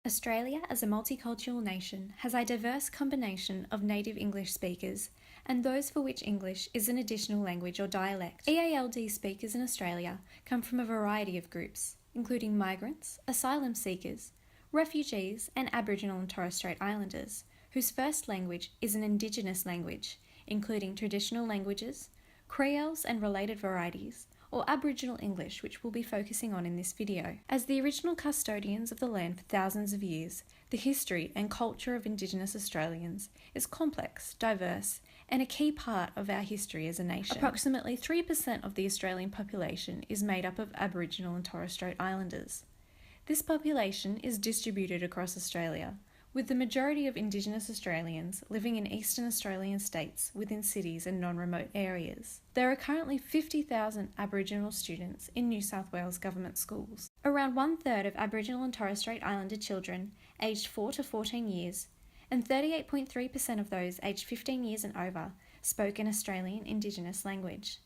Australia, as a multicultural nation, has a diverse combination of native English speakers and those for which English is an additional language or dialect. EALD speakers in Australia come from a variety of groups, including migrants, asylum seekers, refugees, and Aboriginal and Torres Strait Islanders, whose first language is an Indigenous language, including traditional languages, creoles and related varieties, or Aboriginal English, which we'll be focusing on in this video. As the original custodians of the land for thousands of years, the history and culture of Indigenous Australians is complex, diverse, and a key part of our history as a nation. Approximately 3% of the Australian population is made up of Aboriginal and Torres Strait Islanders. This population is distributed across Australia, with the majority of Indigenous Australians living in eastern Australian states within cities and non-remote areas. There are currently 50,000 Aboriginal students in New South Wales government schools. Around 1/3 of Aboriginal and Torres Strait Islander children aged 4 to 14 years, and 38.3% of those aged 15 years and over spoke an Australian Indigenous language.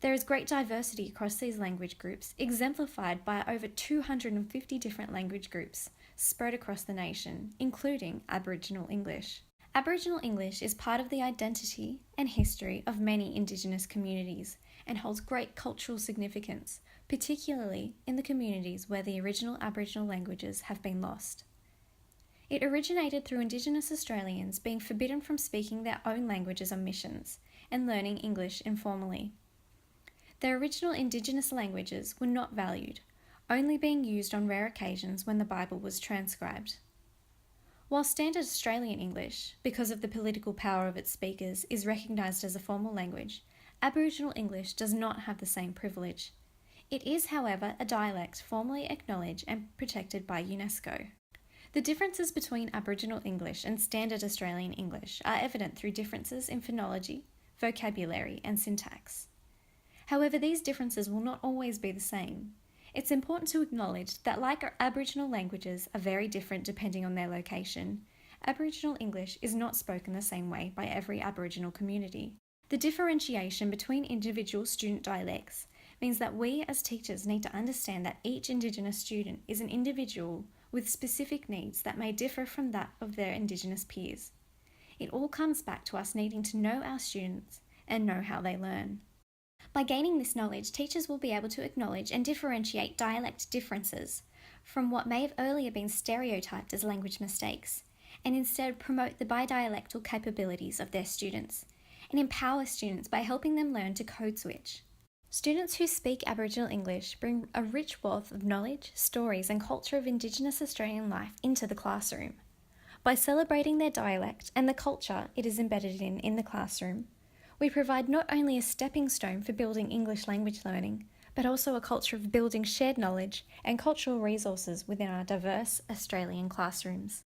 There is great diversity across these language groups, exemplified by over 250 different language groups spread across the nation, including Aboriginal English. Aboriginal English is part of the identity and history of many Indigenous communities and holds great cultural significance, particularly in the communities where the original Aboriginal languages have been lost. It originated through Indigenous Australians being forbidden from speaking their own languages on missions and learning English informally. Their original Indigenous languages were not valued, only being used on rare occasions when the Bible was transcribed. While Standard Australian English, because of the political power of its speakers, is recognised as a formal language, Aboriginal English does not have the same privilege. It is, however, a dialect formally acknowledged and protected by UNESCO. The differences between Aboriginal English and Standard Australian English are evident through differences in phonology, vocabulary, and syntax. However, these differences will not always be the same. It's important to acknowledge that, like our Aboriginal languages are very different depending on their location, Aboriginal English is not spoken the same way by every Aboriginal community. The differentiation between individual student dialects means that we as teachers need to understand that each Indigenous student is an individual with specific needs that may differ from that of their Indigenous peers. It all comes back to us needing to know our students and know how they learn. By gaining this knowledge, teachers will be able to acknowledge and differentiate dialect differences from what may have earlier been stereotyped as language mistakes, and instead promote the bidialectal capabilities of their students, and empower students by helping them learn to code switch. Students who speak Aboriginal English bring a rich wealth of knowledge, stories, and culture of Indigenous Australian life into the classroom. By celebrating their dialect and the culture it is embedded in the classroom, we provide not only a stepping stone for building English language learning, but also a culture of building shared knowledge and cultural resources within our diverse Australian classrooms.